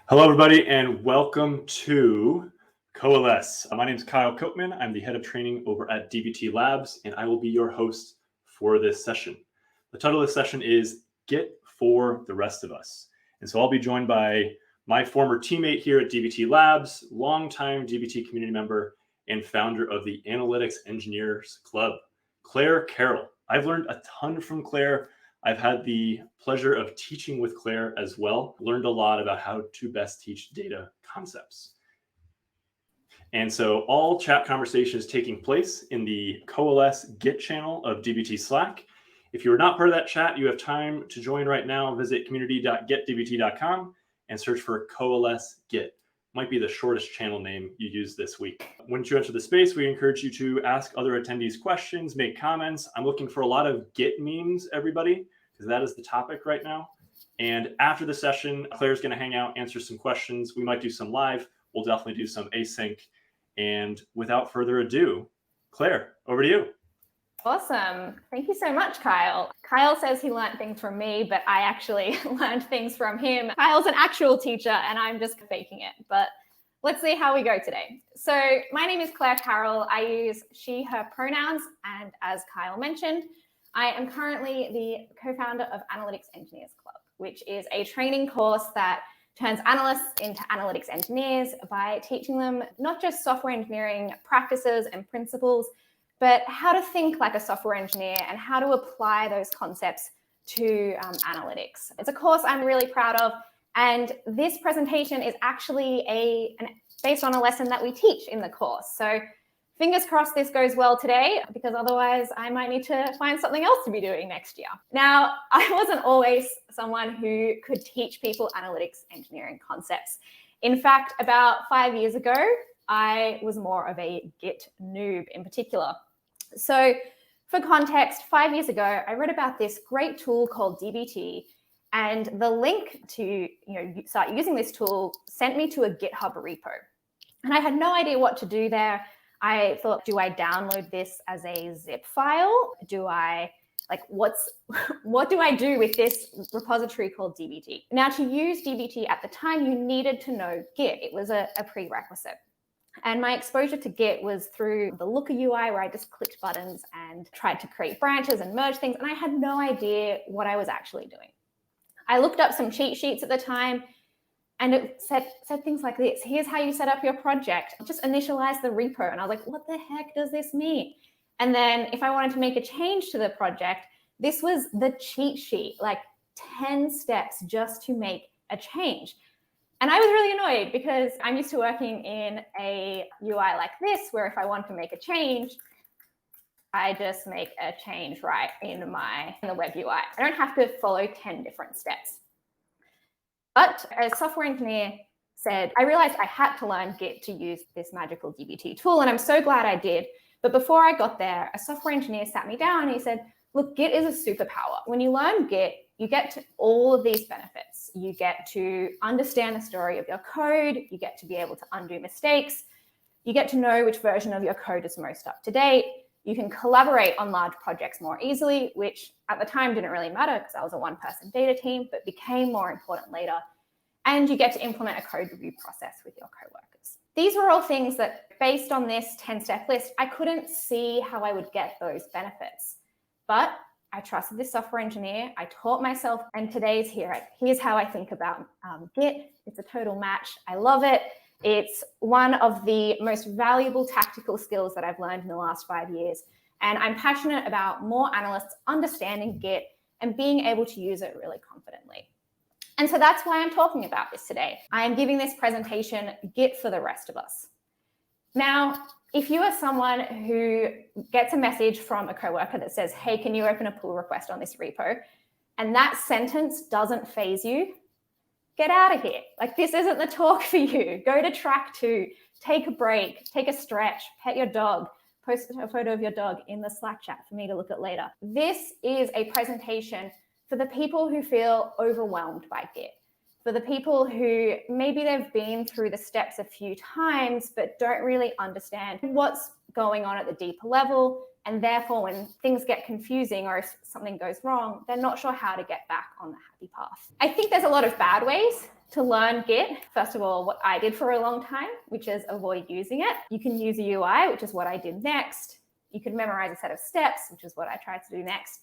Hello, everybody, and welcome to Coalesce. My name is Kyle Copeman. I'm the head of training over at DBT Labs, and I will be your host for this session. The title of this session is Git for the Rest of Us. And so I'll be joined by my former teammate here at DBT Labs, longtime DBT community member, and founder of the Analytics Engineers Club, Claire Carroll. I've learned a ton from Claire. I've had the pleasure of teaching with Claire as well, learned a lot about how to best teach data concepts. And so all chat conversation is taking place in the Coalesce Git channel of DBT Slack. If you are not part of that chat, you have time to join right now. Visit community.getdbt.com and search for Coalesce Git. Might be the shortest channel name you use this week. Once you enter the space, we encourage you to ask other attendees questions, make comments. I'm looking for a lot of Git memes, everybody, because that is the topic right now. And after the session, Claire's going to hang out, answer some questions. We might do some live. We'll definitely do some async. And without further ado, Claire, over to you. Awesome. Thank you so much, Kyle. Kyle says he learned things from me, but I actually learned things from him. Kyle's an actual teacher and I'm just faking it, but let's see how we go today. So my name is Claire Carroll. I use she, her pronouns. And as Kyle mentioned, I am currently the co-founder of Analytics Engineers Club, which is a training course that turns analysts into analytics engineers by teaching them not just software engineering practices and principles, but how to think like a software engineer and how to apply those concepts to analytics. It's a course I'm really proud of. And this presentation is actually based on a lesson that we teach in the course. So fingers crossed this goes well today, because otherwise I might need to find something else to be doing next year. Now, I wasn't always someone who could teach people analytics engineering concepts. In fact, about 5 years ago, I was more of a Git noob in particular. So for context, 5 years ago, I read about this great tool called DBT, and the link to start using this tool sent me to a GitHub repo. And I had no idea what to do there. I thought, do I download this as a zip file? What do I do with this repository called DBT? Now, to use DBT at the time, you needed to know Git. It was a prerequisite. And my exposure to Git was through the Looker UI, where I just clicked buttons and tried to create branches and merge things. And I had no idea what I was actually doing. I looked up some cheat sheets at the time, and it said things like this. Here's how you set up your project. Just initialize the repo. And I was like, what the heck does this mean? And then if I wanted to make a change to the project, this was the cheat sheet, like 10 steps just to make a change. And I was really annoyed because I'm used to working in a UI like this, where if I want to make a change, I just make a change right in the web UI. I don't have to follow 10 different steps. But as a software engineer said, I realized I had to learn Git to use this magical DBT tool, and I'm so glad I did. But before I got there, a software engineer sat me down and he said, look, Git is a superpower. When you learn Git, you get to all of these benefits. You get to understand the story of your code. You get to be able to undo mistakes. You get to know which version of your code is most up to date. You can collaborate on large projects more easily, which at the time didn't really matter because I was a one-person data team, but became more important later. And you get to implement a code review process with your coworkers. These were all things that, based on this 10-step list, I couldn't see how I would get those benefits. But I trusted this software engineer. I taught myself, and today's here. Here's how I think about Git. It's a total match. I love it. It's one of the most valuable tactical skills that I've learned in the last 5 years. And I'm passionate about more analysts understanding Git and being able to use it really confidently. And so that's why I'm talking about this today. I am giving this presentation, Git for the Rest of Us. Now, if you are someone who gets a message from a coworker that says, hey, can you open a pull request on this repo? And that sentence doesn't faze you, get out of here. Like, this isn't the talk for you. Go to track 2, take a break, take a stretch, pet your dog, post a photo of your dog in the Slack chat for me to look at later. This is a presentation for the people who feel overwhelmed by Git, for the people who maybe they've been through the steps a few times, but don't really understand what's going on at the deeper level. And therefore, when things get confusing or if something goes wrong, they're not sure how to get back on the happy path. I think there's a lot of bad ways To learn Git, first of all, what I did for a long time, which is avoid using it. You can use a UI, which is what I did next. You can memorize a set of steps, which is what I tried to do next.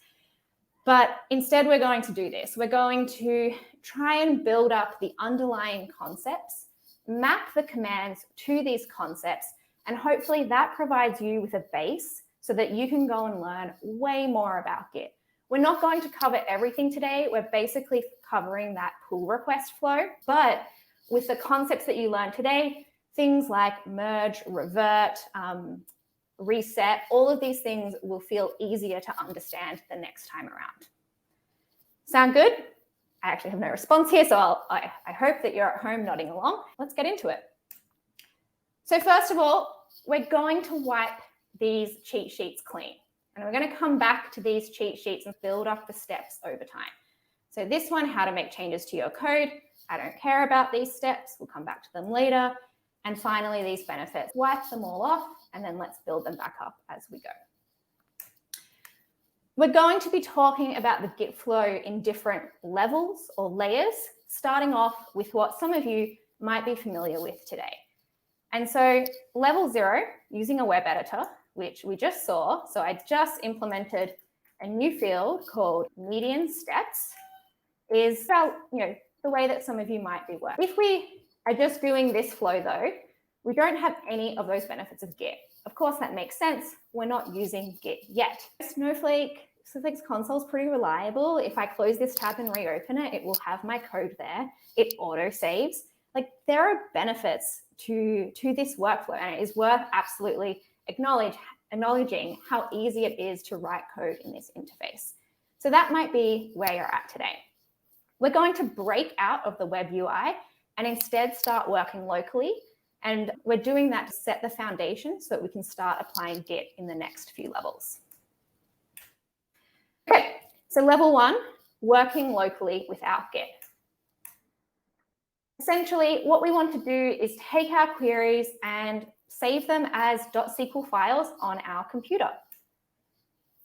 But instead, we're going to do this. We're going to try and build up the underlying concepts, map the commands to these concepts, and hopefully that provides you with a base so that you can go and learn way more about Git. We're not going to cover everything today. We're basically covering that pull request flow. But with the concepts that you learned today, things like merge, revert, reset, all of these things will feel easier to understand the next time around. Sound good? I actually have no response here, so I hope that you're at home nodding along. Let's get into it. So first of all, we're going to wipe these cheat sheets clean. And we're going to come back to these cheat sheets and build up the steps over time. So this one, how to make changes to your code. I don't care about these steps. We'll come back to them later. And finally, these benefits. Wipe them all off, and then let's build them back up as we go. We're going to be talking about the Git flow in different levels or layers, starting off with what some of you might be familiar with today. And so level 0, using a web editor, which we just saw. So I just implemented a new field called median steps, is about, the way that some of you might be working. If we are just doing this flow though, we don't have any of those benefits of Git. Of course, that makes sense. We're not using Git yet. Snowflake's console is pretty reliable. If I close this tab and reopen it, it will have my code there. It auto saves. Like, there are benefits to this workflow, and it is worth absolutely acknowledging how easy it is to write code in this interface. So that might be where you're at today. We're going to break out of the web UI and instead start working locally. And we're doing that to set the foundation so that we can start applying Git in the next few levels. Okay, so level 1, working locally without Git. Essentially, what we want to do is take our queries and save them as .SQL files on our computer.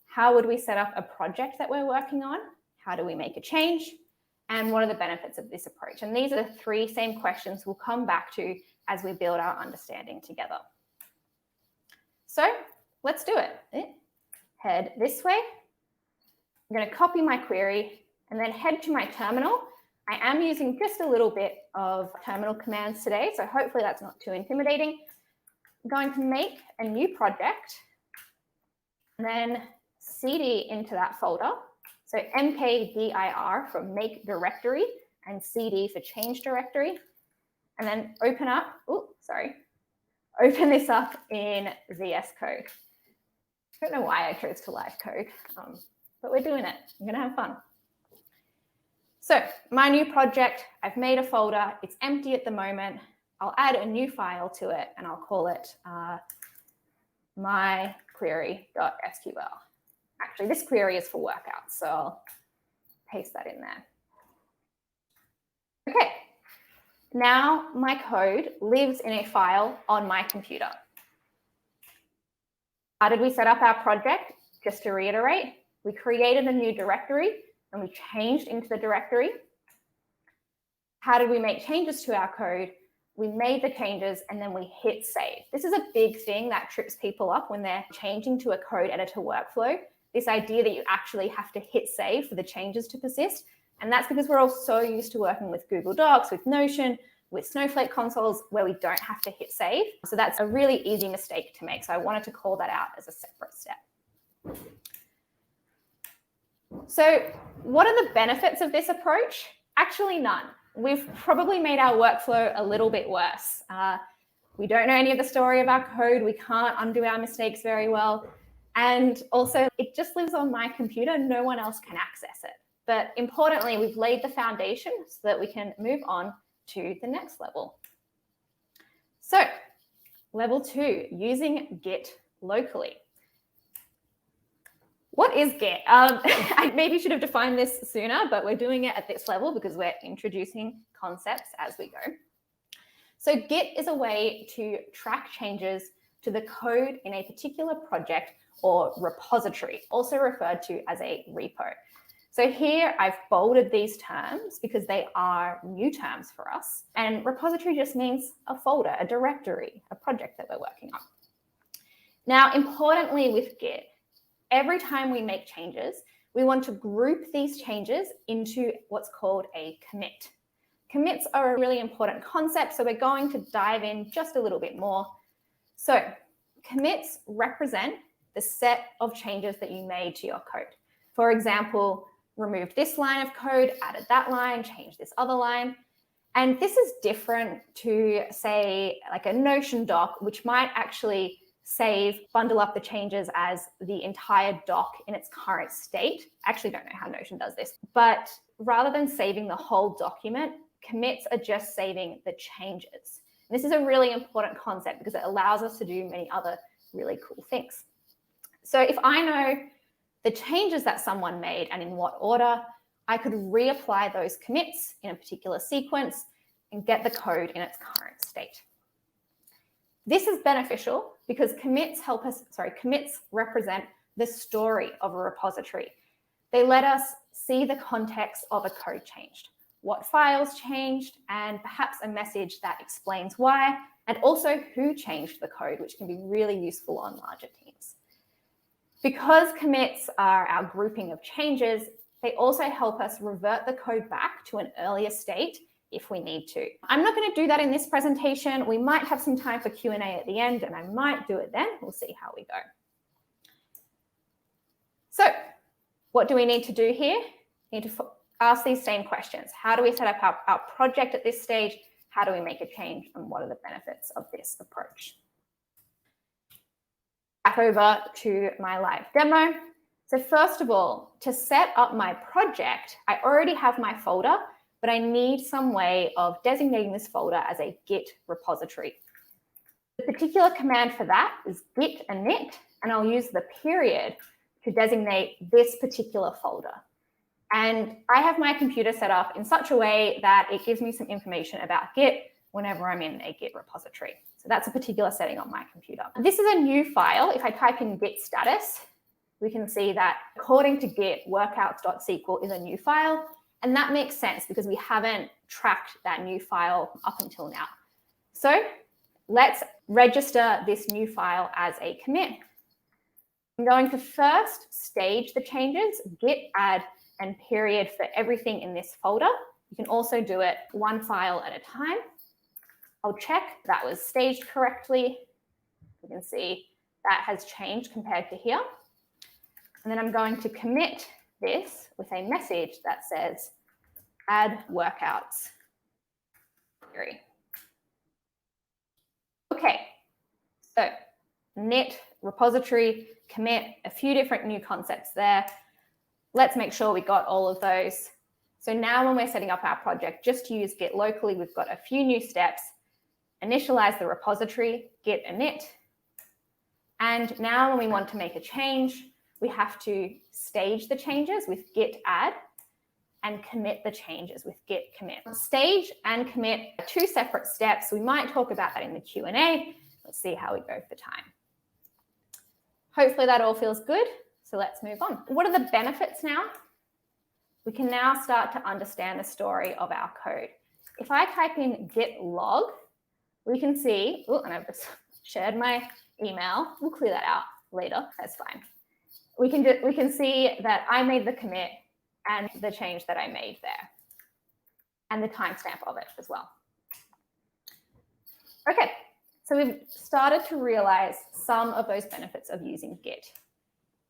How would we set up a project that we're working on? How do we make a change? And what are the benefits of this approach? And these are the 3 same questions we'll come back to as we build our understanding together. So let's do it. Head this way. I'm going to copy my query and then head to my terminal. I am using just a little bit of terminal commands today, so hopefully that's not too intimidating. I'm going to make a new project and then cd into that folder. So mkdir for make directory and cd for change directory. And then open this up in VS Code. I don't know why I chose to live code, but we're doing it. I'm going to have fun. So my new project, I've made a folder. It's empty at the moment. I'll add a new file to it, and I'll call it myquery.sql. Actually, this query is for workouts, so I'll paste that in there. Okay, now my code lives in a file on my computer. How did we set up our project? Just to reiterate, we created a new directory and we changed into the directory. How did we make changes to our code? We made the changes and then we hit save. This is a big thing that trips people up when they're changing to a code editor workflow. This idea that you actually have to hit save for the changes to persist. And that's because we're all so used to working with Google Docs, with Notion, with Snowflake consoles, where we don't have to hit save. So that's a really easy mistake to make. So I wanted to call that out as a separate step. So what are the benefits of this approach? Actually, none. We've probably made our workflow a little bit worse. We don't know any of the story of our code. We can't undo our mistakes very well. And also, it just lives on my computer. No one else can access it. But importantly, we've laid the foundation so that we can move on to the next level. So, level 2, using Git locally. What is Git? I maybe should have defined this sooner, but we're doing it at this level because we're introducing concepts as we go. So Git is a way to track changes to the code in a particular project or repository, also referred to as a repo. So here I've bolded these terms because they are new terms for us. And repository just means a folder, a directory, a project that we're working on. Now, importantly with Git, every time we make changes, we want to group these changes into what's called a commit. Commits are a really important concept, so we're going to dive in just a little bit more. So commits represent the set of changes that you made to your code. For example, removed this line of code, added that line, changed this other line. And this is different to, say, like a Notion doc, which might actually bundle up the changes as the entire doc in its current state. I actually don't know how Notion does this, but rather than saving the whole document, commits are just saving the changes. And this is a really important concept because it allows us to do many other really cool things. So if I know the changes that someone made and in what order, I could reapply those commits in a particular sequence and get the code in its current state. This is beneficial because commits represent the story of a repository. They let us see the context of a code changed, what files changed, and perhaps a message that explains why, and also who changed the code, which can be really useful on larger teams. Because commits are our grouping of changes, they also help us revert the code back to an earlier state if we need to. I'm not going to do that in this presentation. We might have some time for Q&A at the end, and I might do it then. We'll see how we go. So what do we need to do here? We need to ask these same questions. How do we set up our project at this stage? How do we make a change? And what are the benefits of this approach? Back over to my live demo. So first of all, to set up my project, I already have my folder, but I need some way of designating this folder as a Git repository. The particular command for that is git init, and I'll use the period to designate this particular folder. And I have my computer set up in such a way that it gives me some information about Git whenever I'm in a Git repository. So that's a particular setting on my computer. This is a new file. If I type in git status, we can see that according to Git, workouts.sql is a new file. And that makes sense because we haven't tracked that new file up until now. So let's register this new file as a commit. I'm going to first stage the changes, git add and period for everything in this folder. You can also do it one file at a time. I'll check that was staged correctly. You can see that has changed compared to here. And then I'm going to commit this with a message that says add workouts. Okay, so init, repository, commit, a few different new concepts there. Let's make sure we got all of those. So now when we're setting up our project, just to use Git locally, we've got a few new steps. Initialize the repository, git init. And now when we want to make a change, we have to stage the changes with git add and commit the changes with git commit. Stage and commit are two separate steps. We might talk about that in the Q&A. Let's see how we go for time. Hopefully that all feels good. So let's move on. What are the benefits now? We can now start to understand the story of our code. If I type in git log, we can see, and I've just shared my email. We'll clear that out later. That's fine. We can see that I made the commit and the change that I made there, and the timestamp of it as well. Okay, so we've started to realize some of those benefits of using Git.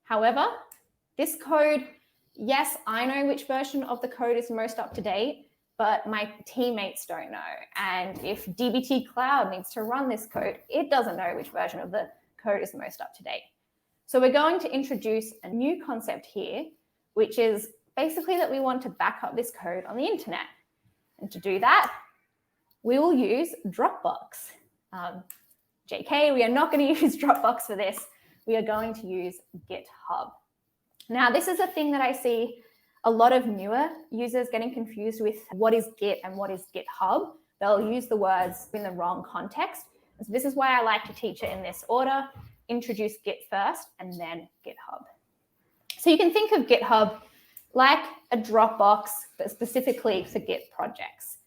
However, this code, yes, I know which version of the code is most up to date, but my teammates don't know. And if DBT Cloud needs to run this code, it doesn't know which version of the code is most up to date. So we're going to introduce a new concept here, which is basically that we want to back up this code on the internet. And to do that, we will use Dropbox. JK, we are not going to use Dropbox for this. We are going to use GitHub. Now, this is a thing that I see a lot of newer users getting confused with what is Git and what is GitHub. They'll use the words in the wrong context. And so this is why I like to teach it in this order. Introduce Git first and then GitHub. So you can think of GitHub like a Dropbox, but specifically for Git projects.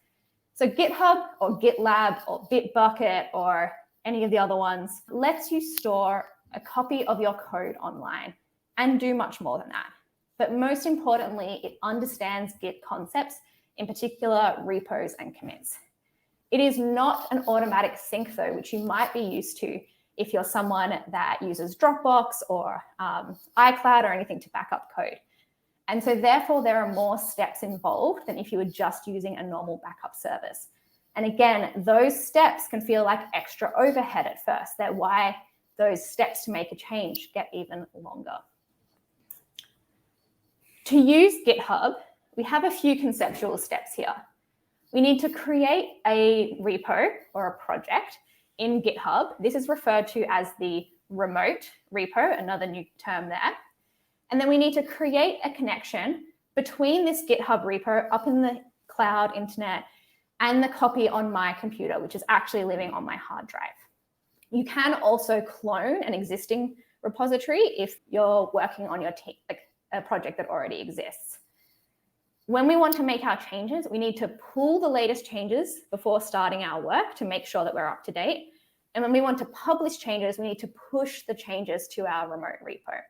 So GitHub or GitLab or Bitbucket or any of the other ones lets you store a copy of your code online and do much more than that. But most importantly, it understands Git concepts, in particular repos and commits. It is not an automatic sync though, which you might be used to if you're someone that uses Dropbox or iCloud or anything to back up code. And so therefore there are more steps involved than if you were just using a normal backup service. And again, those steps can feel like extra overhead at first. That's why those steps to make a change get even longer. To use GitHub, we have a few conceptual steps here. We need to create a repo or a project in GitHub. This is referred to as the remote repo, another new term there. And then we need to create a connection between this GitHub repo up in the cloud internet and the copy on my computer, which is actually living on my hard drive. You can also clone an existing repository if you're working on a project that already exists. When we want to make our changes, we need to pull the latest changes before starting our work to make sure that we're up to date. And when we want to publish changes, we need to push the changes to our remote repo.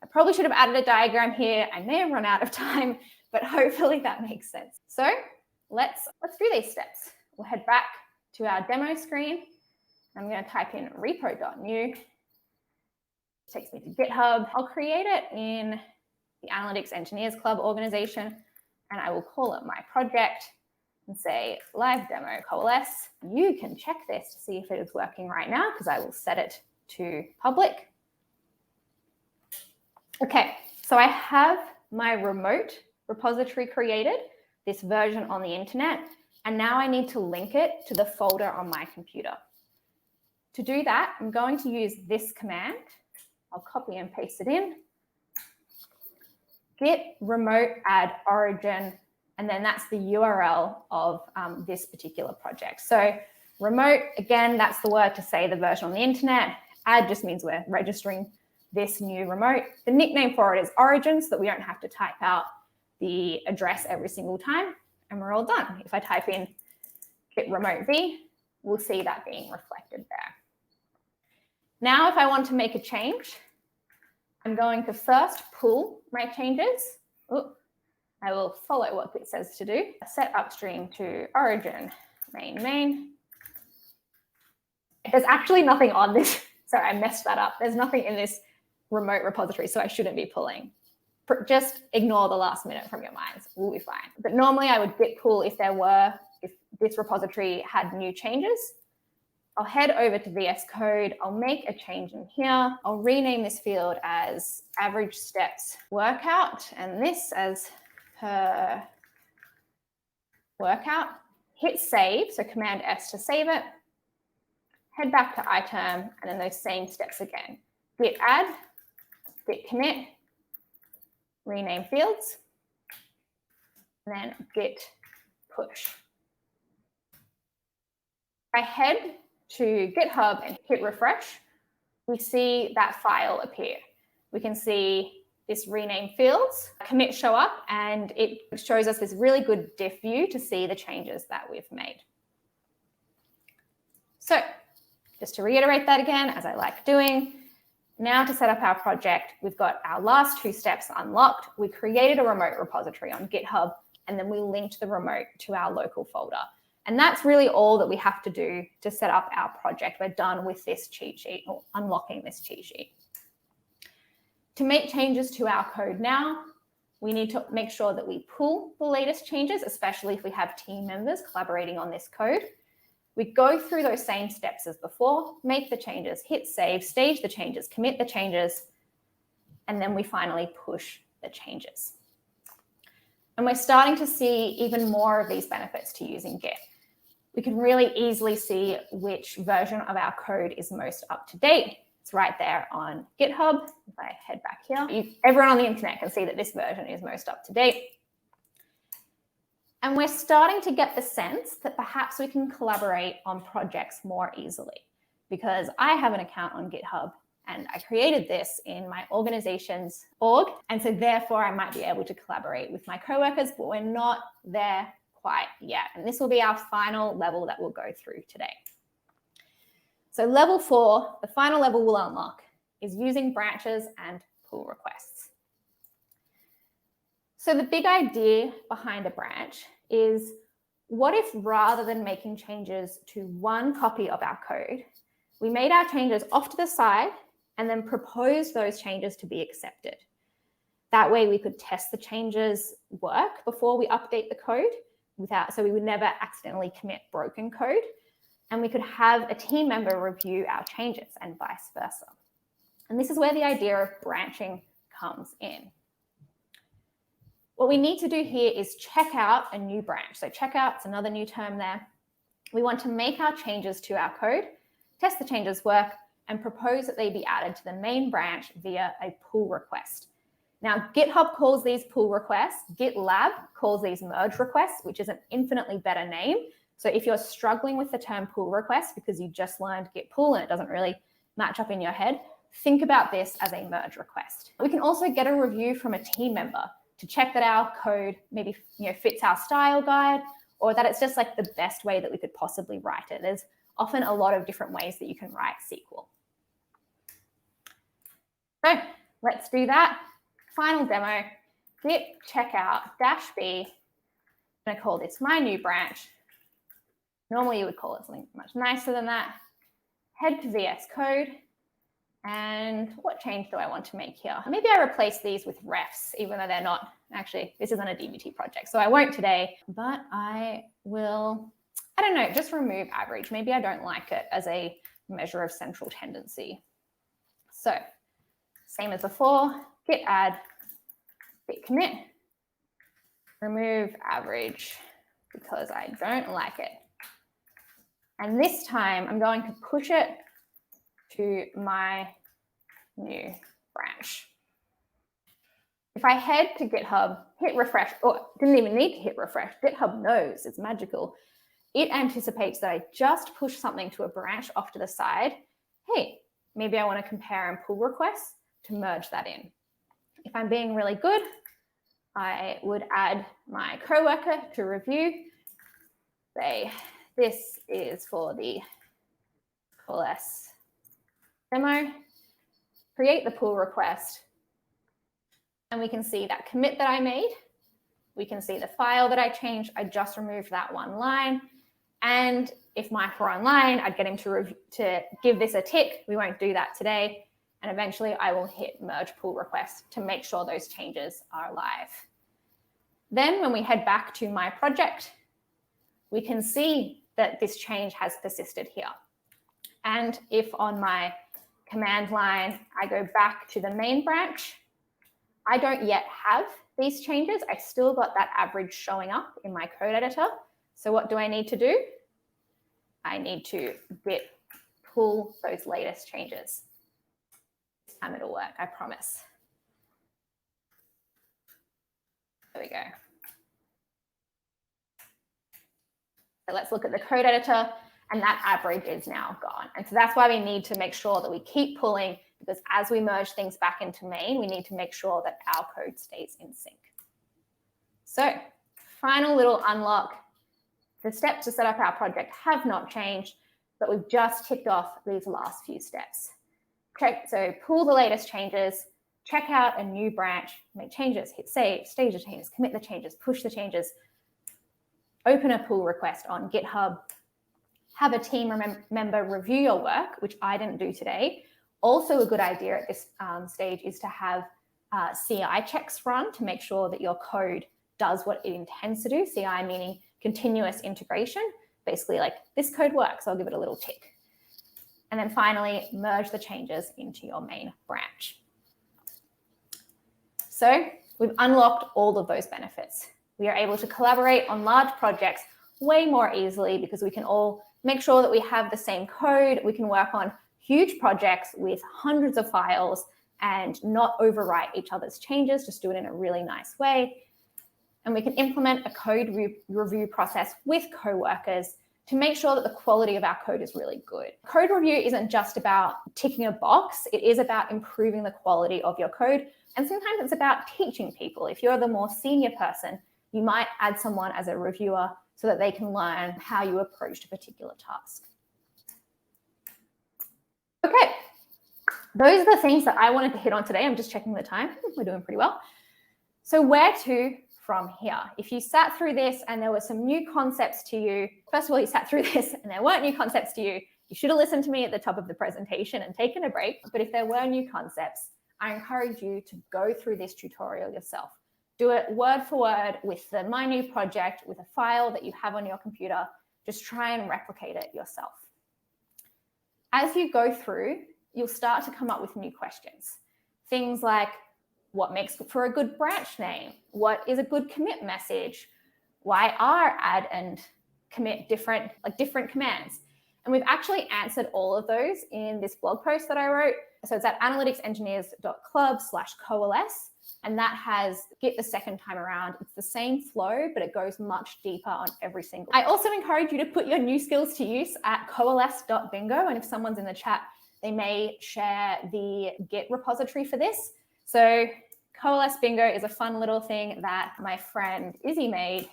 I probably should have added a diagram here. I may have run out of time, but hopefully that makes sense. So let's do these steps. We'll head back to our demo screen. I'm going to type in repo.new. It takes me to GitHub. I'll create it in the Analytics Engineers Club organization, and I will call it my project and say live demo coalesce. You can check this to see if it is working right now because I will set it to public. Okay, so I have my remote repository created, this version on the internet, and now I need to link it to the folder on my computer. To do that, I'm going to use this command. I'll copy and paste it in. Git remote add origin, and then that's the URL of this particular project. So remote, again, that's the word to say the version on the internet. Add just means we're registering this new remote. The nickname for it is origin, so that we don't have to type out the address every single time, and we're all done. If I type in git remote v, we'll see that being reflected there. Now, if I want to make a change, I'm going to first pull my changes. Ooh, I will follow what Git says to do. Set upstream to origin main. There's actually nothing on this. Sorry, I messed that up. There's nothing in this remote repository, so I shouldn't be pulling. Just ignore the last minute from your minds. We'll be fine. But normally I would git pull if this repository had new changes. I'll head over to VS Code. I'll make a change in here. I'll rename this field as average steps workout and this as per workout. Hit save, so Command S to save it. Head back to item and then those same steps again. Git add, git commit, rename fields, and then git push. I head to GitHub and hit refresh. We see that file appear. We can see this rename fields, commit show up, and it shows us this really good diff view to see the changes that we've made. So just to reiterate that again, as I like doing, now to set up our project, we've got our last two steps unlocked. We created a remote repository on GitHub, and then we linked the remote to our local folder. And that's really all that we have to do to set up our project. We're done with this cheat sheet or unlocking this cheat sheet. To make changes to our code now, we need to make sure that we pull the latest changes, especially if we have team members collaborating on this code. We go through those same steps as before, make the changes, hit save, stage the changes, commit the changes, and then we finally push the changes. And we're starting to see even more of these benefits to using Git. We can really easily see which version of our code is most up to date. It's right there on GitHub. If I head back here, everyone on the internet can see that this version is most up to date. And we're starting to get the sense that perhaps we can collaborate on projects more easily because I have an account on GitHub And I created this in my organization's org. And so therefore I might be able to collaborate with my coworkers, but we're not there quite yet. And this will be our final level that we'll go through today. So level 4, the final level we'll unlock, is using branches and pull requests. So the big idea behind a branch is, what if rather than making changes to one copy of our code, we made our changes off to the side and then proposed those changes to be accepted? That way we could test the changes work before we update the code, so we would never accidentally commit broken code. And we could have a team member review our changes and vice versa. And this is where the idea of branching comes in. What we need to do here is check out a new branch. So check out, it's another new term there. We want to make our changes to our code, test the changes work, and propose that they be added to the main branch via a pull request. Now, GitHub calls these pull requests. GitLab calls these merge requests, which is an infinitely better name. So if you're struggling with the term pull request because you just learned git pull and it doesn't really match up in your head, think about this as a merge request. We can also get a review from a team member to check that our code maybe fits our style guide, or that it's just like the best way that we could possibly write it. There's often a lot of different ways that you can write SQL. So let's do that. Final demo, git checkout -b. I'm gonna call this my new branch. Normally you would call it something much nicer than that. Head to VS Code. And what change do I want to make here? Maybe I replace these with refs, even though they're not. Actually, this isn't a DBT project, so I won't today, but I will, I don't know, just remove average. Maybe I don't like it as a measure of central tendency. So same as before, git add, git commit, remove average because I don't like it. And this time I'm going to push it to my new branch. If I head to GitHub, hit refresh, or didn't even need to hit refresh, GitHub knows, it's magical. It anticipates that I just push something to a branch off to the side. Hey, maybe I want to compare and pull requests to merge that in. If I'm being really good, I would add my coworker to review. Say, this is for the coalesce demo, create the pull request, and we can see that commit that I made. We can see the file that I changed. I just removed that one line. And if Mike were online, I'd get him to give this a tick. We won't do that today. And eventually I will hit merge pull request to make sure those changes are live. Then when we head back to my project, we can see that this change has persisted here. And if on my command line, I go back to the main branch, I don't yet have these changes. I still got that average showing up in my code editor. So what do I need to do? I need to git pull those latest changes. This time it'll work, I promise. There we go. So let's look at the code editor, and that average is now gone. And so that's why we need to make sure that we keep pulling, because as we merge things back into main, we need to make sure that our code stays in sync. So final little unlock. The steps to set up our project have not changed, but we've just ticked off these last few steps. So pull the latest changes, check out a new branch, make changes, hit save, stage the changes, commit the changes, push the changes, open a pull request on GitHub, have a team member review your work, which I didn't do today. Also a good idea at this stage is to have CI checks run to make sure that your code does what it intends to do. CI meaning continuous integration. Basically like, this code works, I'll give it a little tick. And then finally, merge the changes into your main branch. So we've unlocked all of those benefits. We are able to collaborate on large projects way more easily because we can all make sure that we have the same code. We can work on huge projects with hundreds of files and not overwrite each other's changes, just do it in a really nice way. And we can implement a code review process with coworkers to make sure that the quality of our code is really good. Code review isn't just about ticking a box. It is about improving the quality of your code. And sometimes it's about teaching people. If you're the more senior person, you might add someone as a reviewer so that they can learn how you approached a particular task. Okay, those are the things that I wanted to hit on today. I'm just checking the time. We're doing pretty well. So where to from here? If you sat through this and there were some new concepts to you, first of all, you sat through this and there weren't new concepts to you, you should have listened to me at the top of the presentation and taken a break. But if there were new concepts, I encourage you to go through this tutorial yourself. Do it word for word with the My New Project, with a file that you have on your computer. Just try and replicate it yourself. As you go through, you'll start to come up with new questions. Things like, what makes for a good branch name? What is a good commit message? Why are add and commit different commands? And we've actually answered all of those in this blog post that I wrote. So it's at analyticsengineers.club/coalesce. And that has Git the second time around. It's the same flow, but it goes much deeper on every single. I also encourage you to put your new skills to use at coalesce.bingo. And if someone's in the chat, they may share the Git repository for this. So Coalesce Bingo is a fun little thing that my friend Izzy made.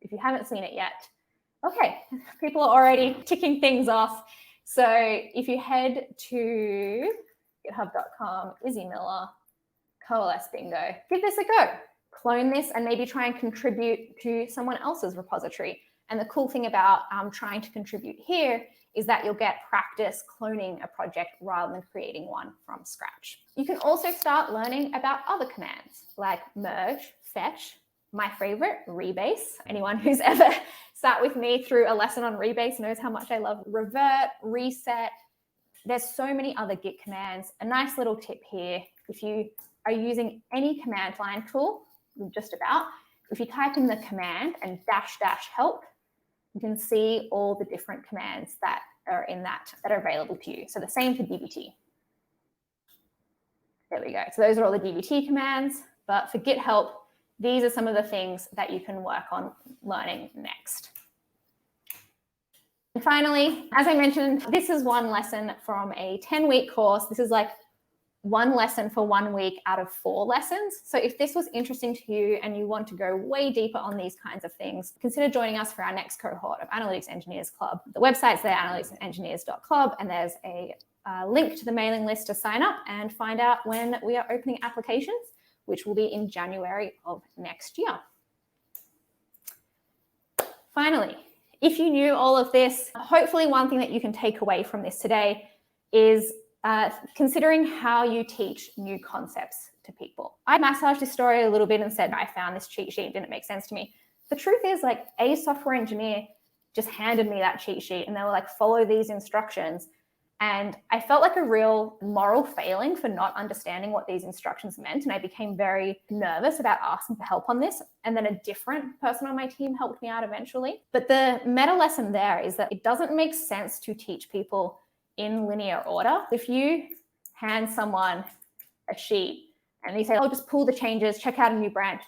If you haven't seen it yet, okay, people are already ticking things off. So if you head to github.com, Izzy Miller, Coalesce Bingo, give this a go. Clone this and maybe try and contribute to someone else's repository. And the cool thing about trying to contribute here is that you'll get practice cloning a project rather than creating one from scratch. You can also start learning about other commands like merge, fetch, my favorite, rebase. Anyone who's ever sat with me through a lesson on rebase knows how much I love revert, reset. There's so many other Git commands. A nice little tip here, if you are using any command line tool, just about, if you type in the command and --help, you can see all the different commands that are in that are available to you. So the same for dbt. There we go. So those are all the dbt commands. But for Git help, these are some of the things that you can work on learning next. And finally, as I mentioned, this is one lesson from a 10-week course. This is like one lesson for 1 week out of 4 lessons. So if this was interesting to you and you want to go way deeper on these kinds of things, consider joining us for our next cohort of Analytics Engineers Club. The website's there, analyticsengineers.club, and there's a link to the mailing list to sign up and find out when we are opening applications, which will be in January of next year. Finally, if you knew all of this, hopefully one thing that you can take away from this today is considering how you teach new concepts to people. I massaged this story a little bit and said, I found this cheat sheet, didn't make sense to me. The truth is, like, a software engineer just handed me that cheat sheet and they were like, follow these instructions. And I felt like a real moral failing for not understanding what these instructions meant. And I became very nervous about asking for help on this. And then a different person on my team helped me out eventually. But the meta lesson there is that it doesn't make sense to teach people in linear order. If you hand someone a sheet and they say, oh, just pull the changes, check out a new branch,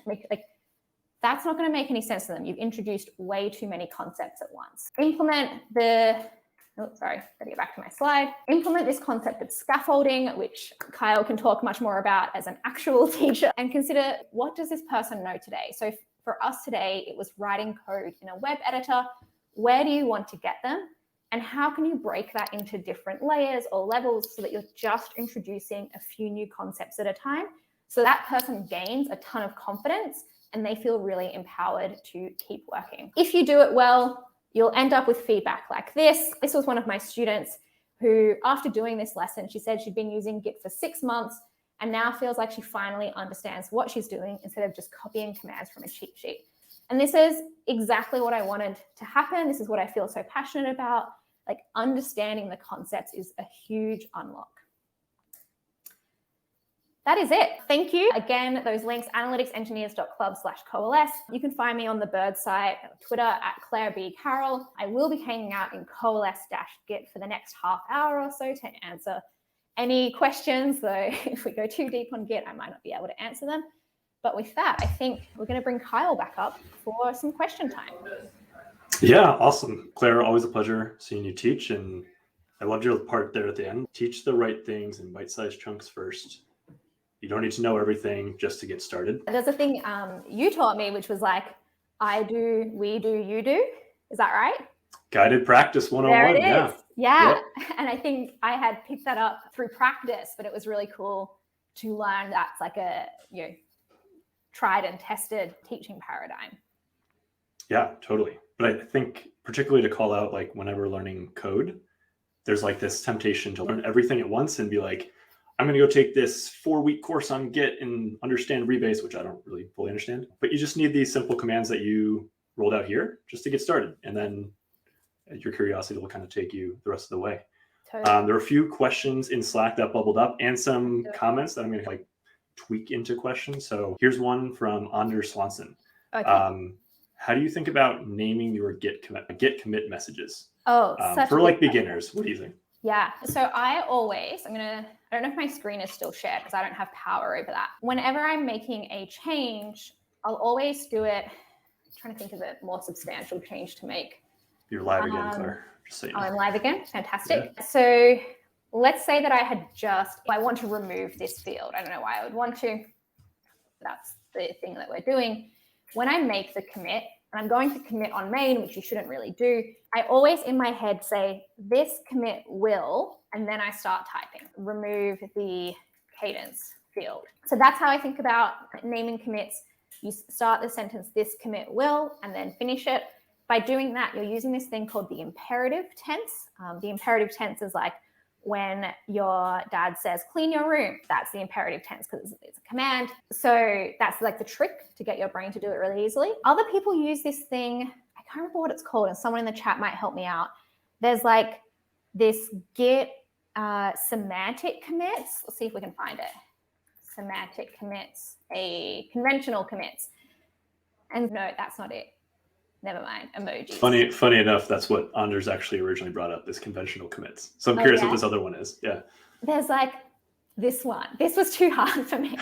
that's not going to make any sense to them. You've introduced way too many concepts at once. Implement this concept of scaffolding, which Kyle can talk much more about as an actual teacher, and consider, what does this person know today? So for us today, it was writing code in a web editor. Where do you want to get them? And how can you break that into different layers or levels so that you're just introducing a few new concepts at a time, so that person gains a ton of confidence and they feel really empowered to keep working. If you do it well, you'll end up with feedback like this. This was one of my students who, after doing this lesson, she said she'd been using Git for 6 months and now feels like she finally understands what she's doing instead of just copying commands from a cheat sheet. And this is exactly what I wanted to happen. This is what I feel so passionate about. Like, understanding the concepts is a huge unlock. That is it. Thank you. Again, those links, analyticsengineers.club/coalesce. You can find me on the Bird site, Twitter at Claire B. Carroll. I will be hanging out in coalesce-git for the next half hour or so to answer any questions, though if we go too deep on Git, I might not be able to answer them. But with that, I think we're going to bring Kyle back up for some question time. Yeah, awesome. Claire, always a pleasure seeing you teach. And I loved your part there at the end. Teach the right things in bite-sized chunks first. You don't need to know everything just to get started. There's a thing you taught me, which was like, I do, we do, you do. Is that right? Guided practice 101. There it is. Yeah. Yep. And I think I had picked that up through practice, but it was really cool to learn that's like a tried and tested teaching paradigm. Yeah, totally. But I think particularly to call out, like whenever learning code, there's like this temptation to learn everything at once and be like, I'm going to go take this 4-week course on Git and understand rebase, which I don't really fully understand. But you just need these simple commands that you rolled out here just to get started. And then your curiosity will kind of take you the rest of the way. Totally. There are a few questions in Slack that bubbled up and some comments that I'm going to like tweak into questions. So here's one from Anders Swanson. Okay. How do you think about naming your Git commit messages? For like beginners, what do you think? Yeah, so I don't know if my screen is still shared because I don't have power over that. Whenever I'm making a change, I'll always do it, I'm trying to think of a more substantial change to make. You're live again, Claire. Just so you know. I'm live again, fantastic. Yeah. So let's say that I want to remove this field. I don't know why I would want to. That's the thing that we're doing. When I make the commit, and I'm going to commit on main, which you shouldn't really do, I always in my head say, this commit will, and then I start typing, remove the cadence field. So that's how I think about naming commits. You start the sentence, this commit will, and then finish it. By doing that, you're using this thing called the imperative tense. The imperative tense is like when your dad says, clean your room, that's the imperative tense because it's a command. So that's like the trick to get your brain to do it really easily. Other people use this thing, I can't remember what it's called, and someone in the chat might help me out. There's like this Git semantic commits. Let's see if we can find it. Semantic commits, a conventional commits. And no, that's not it. Never mind, emojis. Funny enough, that's what Anders actually originally brought up, is conventional commits. So I'm curious what this other one is. Yeah. There's like this one. This was too hard for me.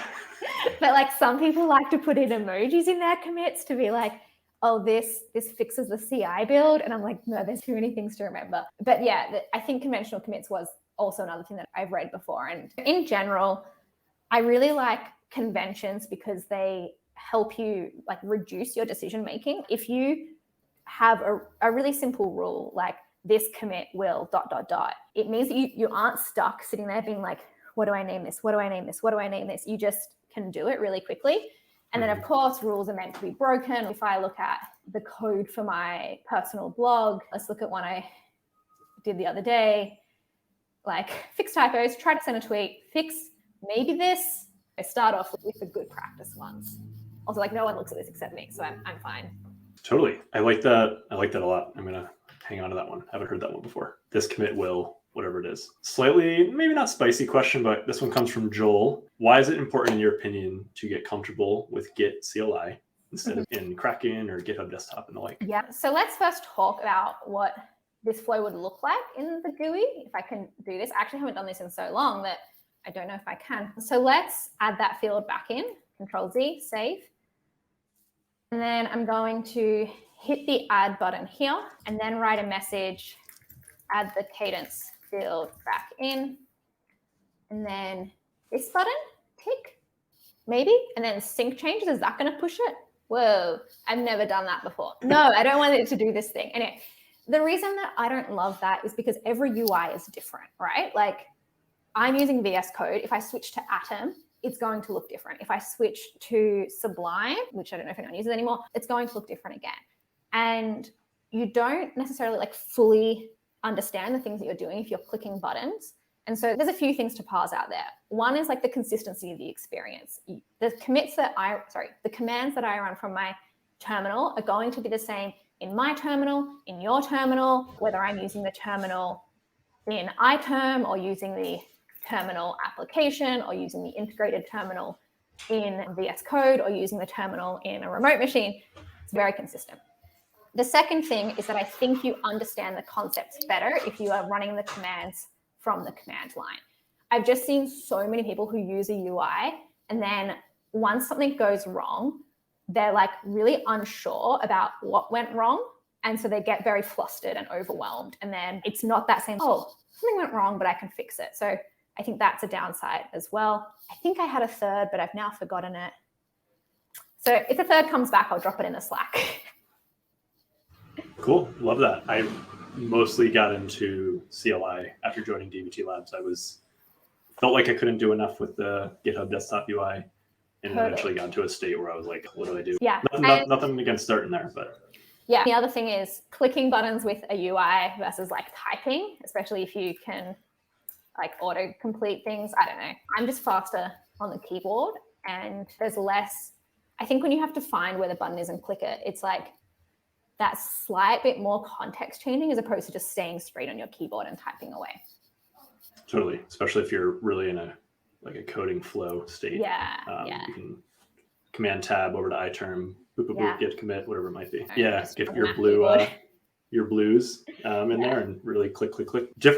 But like some people like to put in emojis in their commits to be like, oh, this fixes the CI build. And I'm like, no, there's too many things to remember. But yeah, I think conventional commits was also another thing that I've read before. And in general, I really like conventions because they help you like reduce your decision making. If you have a really simple rule like this commit will ... it means that you aren't stuck sitting there being like, what do I name this? What do I name this? What do I name this? You just can do it really quickly. And then of course, rules are meant to be broken. If I look at the code for my personal blog, let's look at one I did the other day, like fix typos, try to send a tweet, fix maybe this. I start off with the good practice ones. Also, like no one looks at this except me, so I'm fine. Totally. I like that a lot. I'm going to hang on to that one. Haven't heard that one before. This commit will, whatever it is. Slightly, maybe not spicy question, but this one comes from Joel. Why is it important in your opinion to get comfortable with Git CLI instead of in Kraken or GitHub Desktop and the like? Yeah. So let's first talk about what this flow would look like in the GUI. If I can do this, I actually haven't done this in so long that I don't know if I can. So let's add that field back in. Control Z, save. And then I'm going to hit the add button here and then write a message, add the cadence field back in. And then this button, tick, maybe. And then sync changes, is that going to push it? Whoa, I've never done that before. No, I don't want it to do this thing. Anyway, the reason that I don't love that is because every UI is different, right? Like I'm using VS Code. If I switch to Atom, it's going to look different. If I switch to Sublime, which I don't know if anyone uses anymore, it's going to look different again. And you don't necessarily like fully understand the things that you're doing if you're clicking buttons. And so there's a few things to parse out there. One is like the consistency of the experience. The commands that I run from my terminal are going to be the same in my terminal, in your terminal, whether I'm using the terminal in iTerm or using the terminal application or using the integrated terminal in VS Code or using the terminal in a remote machine. It's very consistent. The second thing is that I think you understand the concepts better if you are running the commands from the command line. I've just seen so many people who use a UI and then once something goes wrong, they're like really unsure about what went wrong And so they get very flustered and overwhelmed. And then it's not that same, oh, something went wrong, but I can fix it. So I think that's a downside as well. I think I had a third, but I've now forgotten it. So if the third comes back, I'll drop it in the Slack. Cool. Love that. I mostly got into CLI after joining DBT Labs. Felt like I couldn't do enough with the GitHub desktop UI, and eventually got into a state where I was like, what do I do? Yeah. Nothing against starting there, but. Yeah. The other thing is clicking buttons with a UI versus like typing, especially if you can like auto complete things. I don't know. I'm just faster on the keyboard, and there's less, I think when you have to find where the button is and click it, it's like that slight bit more context changing as opposed to just staying straight on your keyboard and typing away. Totally, especially if you're really in a coding flow state. Yeah, You can command tab over to iTerm, boop, boop, boop, git commit, whatever it might be. Get your blues in there and really click.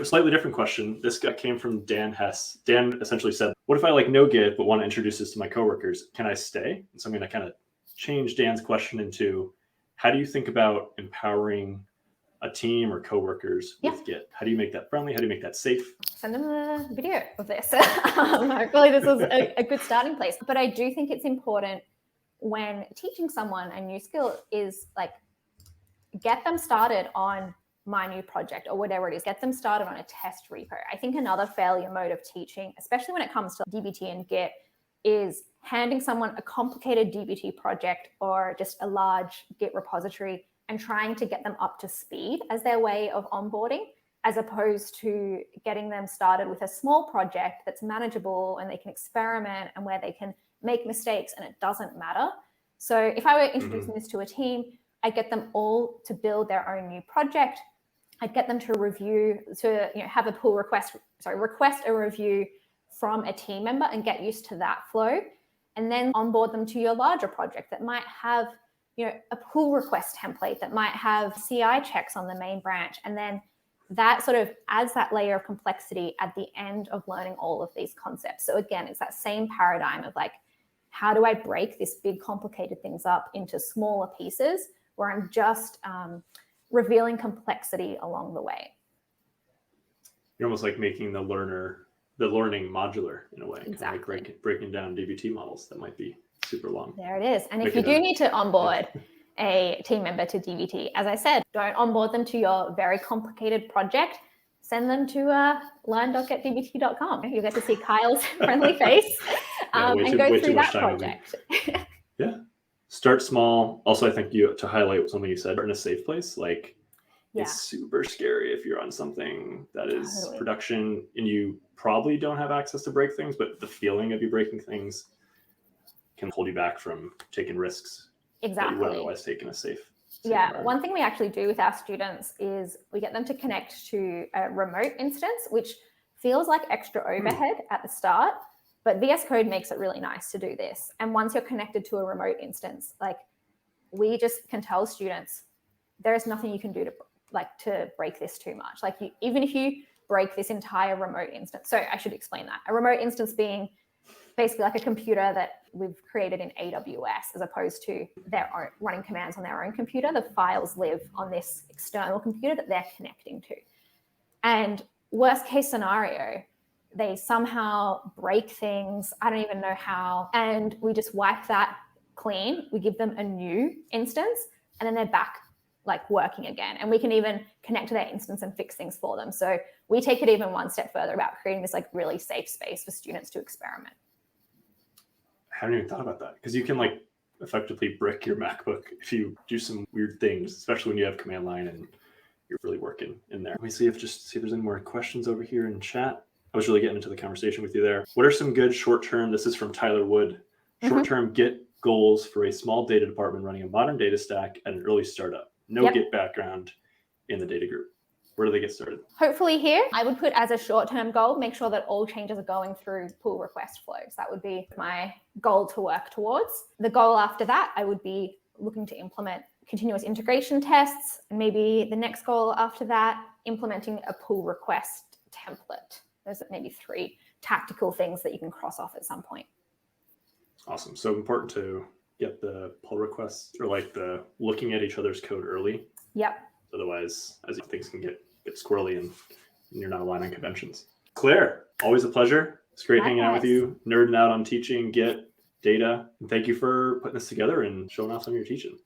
Slightly different question. This guy came from Dan Hess. Dan essentially said, what if I know Git but want to introduce this to my coworkers? Can I stay? And so I'm going to kind of change Dan's question into, how do you think about empowering a team or coworkers with Git? How do you make that friendly? How do you make that safe? Send them a video of this. Hopefully this is a good starting place. But I do think it's important when teaching someone a new skill is like, get them started on my new project or whatever it is. Get them started on a test repo. I think another failure mode of teaching, especially when it comes to DBT and Git, is handing someone a complicated DBT project or just a large Git repository and trying to get them up to speed as their way of onboarding, as opposed to getting them started with a small project that's manageable and they can experiment and where they can make mistakes and it doesn't matter. So if I were introducing this to a team, I'd get them all to build their own new project. I'd get them to have a pull request a review from a team member and get used to that flow, and then onboard them to your larger project that might have a pull request template that might have CI checks on the main branch. And then that sort of adds that layer of complexity at the end of learning all of these concepts. So again, it's that same paradigm of like, how do I break this big complicated things up into smaller pieces where I'm just revealing complexity along the way. You're almost like making the learning modular in a way. Exactly. Like breaking down DBT models that might be super long. There it is. And if you do need to onboard a team member to DBT, as I said, don't onboard them to your very complicated project. Send them to learn.getdbt.com. You'll get to see Kyle's friendly face and go through that project. Yeah. Start small. Also, I think to highlight something you said, in a safe place. It's super scary if you're on something that is production and you probably don't have access to break things, but the feeling of you breaking things can hold you back from taking risks. Exactly. That you would otherwise take in a safe one thing we actually do with our students is we get them to connect to a remote instance, which feels like extra overhead at the start, but VS Code makes it really nice to do this. And once you're connected to a remote instance, we just can tell students, there's nothing you can do to break this too much. Even if you break this entire remote instance. So I should explain that. A remote instance being basically like a computer that we've created in AWS, as opposed to their own running commands on their own computer. The files live on this external computer that they're connecting to. And worst case scenario, they somehow break things. I don't even know how. And we just wipe that clean. We give them a new instance and then they're back working again. And we can even connect to their instance and fix things for them. So we take it even one step further about creating this really safe space for students to experiment. I haven't even thought about that, because you can effectively brick your MacBook if you do some weird things, especially when you have command line and you're really working in there. Let me see if there's any more questions over here in chat. I was really getting into the conversation with you there. What are some good short-term, this is from Tyler Wood, short-term Git goals for a small data department running a modern data stack at an early startup? No Git background in the data group. Where do they get started? Hopefully here, I would put as a short-term goal, make sure that all changes are going through pull request flows. That would be my goal to work towards. The goal after that, I would be looking to implement continuous integration tests. And maybe the next goal after that, implementing a pull request template. Those are maybe 3 tactical things that you can cross off at some point. Awesome. So important to get the pull requests or like the looking at each other's code early. Yep. Otherwise, as things can get squirrely and you're not aligned on conventions. Claire, always a pleasure. It's great hanging out with you, nerding out on teaching Git, data. And thank you for putting this together and showing off some of your teaching.